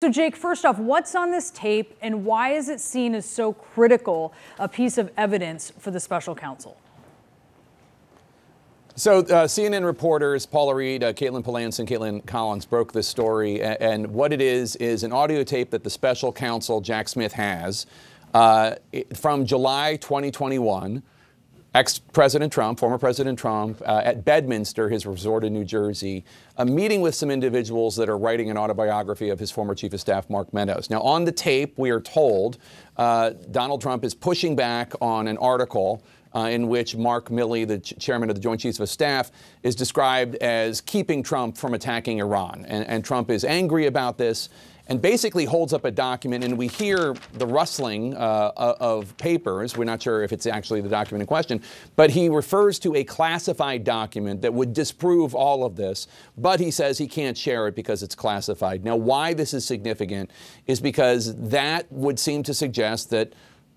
So, Jake, first off, what's on this tape and why is it seen as so critical a piece of evidence for the special counsel? So CNN reporters Paula Reed, Caitlin Palance, and Caitlin Collins broke this story. And what it is an audio tape that the special counsel, Jack Smith, has from July 2021. Ex-President Trump, former President Trump, at Bedminster, his resort in New Jersey, meeting with some individuals that are writing an autobiography of his former chief of staff, Mark Meadows. Now, on the tape, we are told Donald Trump is pushing back on an article in which Mark Milley, the chairman of the Joint Chiefs of Staff, is described as keeping Trump from attacking Iran. And Trump is angry about this and basically holds up a document, and we hear the rustling of papers. We're not sure if it's actually the document in question, but he refers to a classified document that would disprove all of this, but he says he can't share it because it's classified. Now, why this is significant is because that would seem to suggest that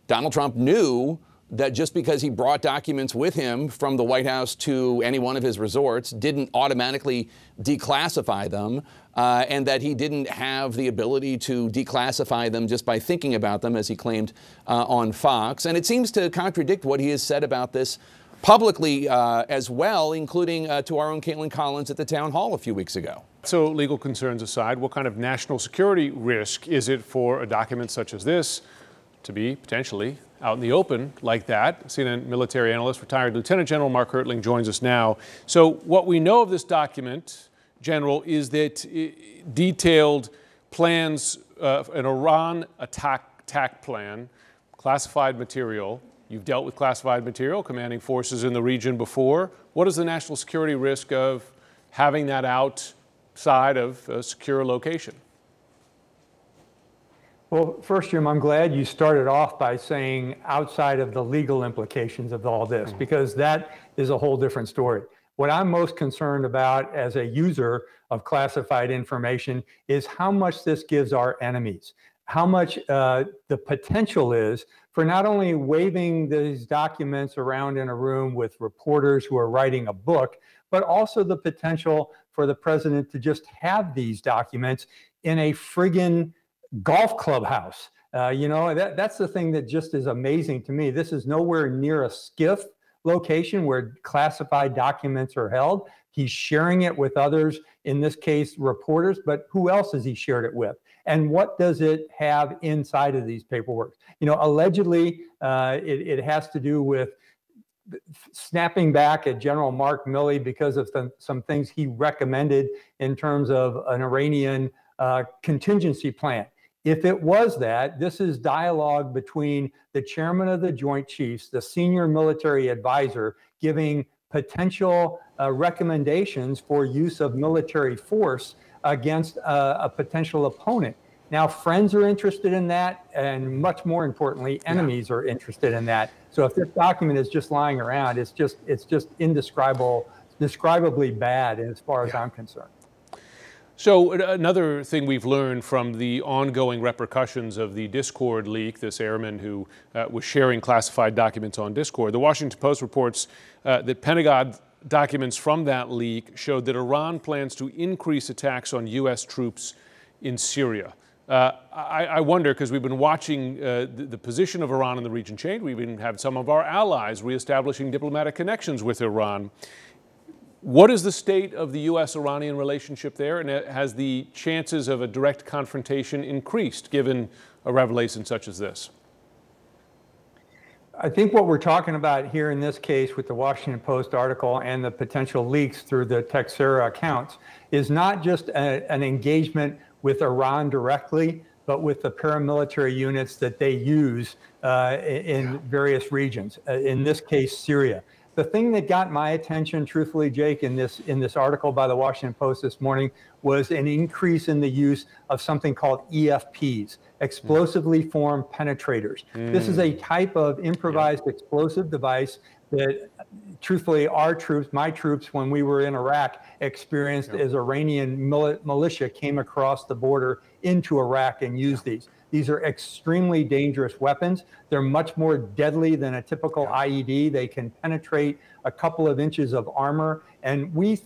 Donald Trump knew that just because he brought documents with him from the White House to any one of his resorts didn't automatically declassify them, and that he didn't have the ability to declassify them just by thinking about them, as he claimed on Fox. And it seems to contradict what he has said about this publicly as well, including to our own Caitlin Collins at the town hall a few weeks ago. So legal concerns aside, what kind of national security risk is it for a document such as this to be potentially out in the open like that? CNN military analyst, retired Lieutenant General Mark Heyertling joins us now. So what we know of this document, General, is that detailed plans, an Iran attack plan, classified material. You've dealt with classified material, commanding forces in the region before. What is the national security risk of having that outside of a secure location? Well, first, Jim, I'm glad you started off by saying outside of the legal implications of all this, because that is a whole different story. What I'm most concerned about as a user of classified information is how much this gives our enemies, how much the potential is for not only waving these documents around in a room with reporters who are writing a book, but also the potential for the president to just have these documents in a friggin' golf clubhouse. That's the thing that just is amazing to me. This is nowhere near a SCIF location where classified documents are held. He's sharing it with others, in this case, reporters, but who else has he shared it with? And what does it have inside of these paperwork? Allegedly, it has to do with snapping back at General Mark Milley because of some things he recommended in terms of an Iranian contingency plan. If it was that, this is dialogue between the chairman of the Joint Chiefs, the senior military advisor, giving potential recommendations for use of military force against a potential opponent. Now, friends are interested in that, and much more importantly, enemies are interested in that. So if this document is just lying around, it's just indescribably bad as far as I'm concerned. So another thing we've learned from the ongoing repercussions of the Discord leak, this airman who was sharing classified documents on Discord, the Washington Post reports that Pentagon documents from that leak showed that Iran plans to increase attacks on U.S. troops in Syria. I wonder, because we've been watching the position of Iran in the region change. We've even had some of our allies reestablishing diplomatic connections with Iran. What is the state of the U.S.-Iranian relationship there, and has the chances of a direct confrontation increased given a revelation such as this? I think what we're talking about here in this case with the Washington Post article and the potential leaks through the Texera accounts is not just an engagement with Iran directly, but with the paramilitary units that they use in various regions, in this case, Syria. The thing that got my attention, truthfully, Jake, in this article by the Washington Post this morning was an increase in the use of something called EFPs, explosively formed penetrators. This is a type of improvised explosive device that, truthfully, our troops, my troops, when we were in Iraq, experienced as Iranian militia came across the border into Iraq and use these. These are extremely dangerous weapons. They're much more deadly than a typical IED. They can penetrate a couple of inches of armor. And we,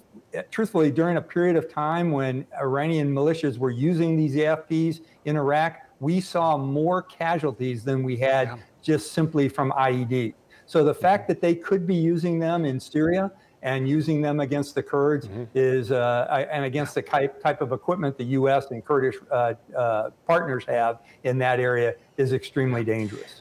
truthfully, during a period of time when Iranian militias were using these AFPs in Iraq, we saw more casualties than we had just simply from IED. So the fact that they could be using them in Syria and using them against the Kurds is, and against the type of equipment the U.S. and Kurdish partners have in that area is extremely dangerous.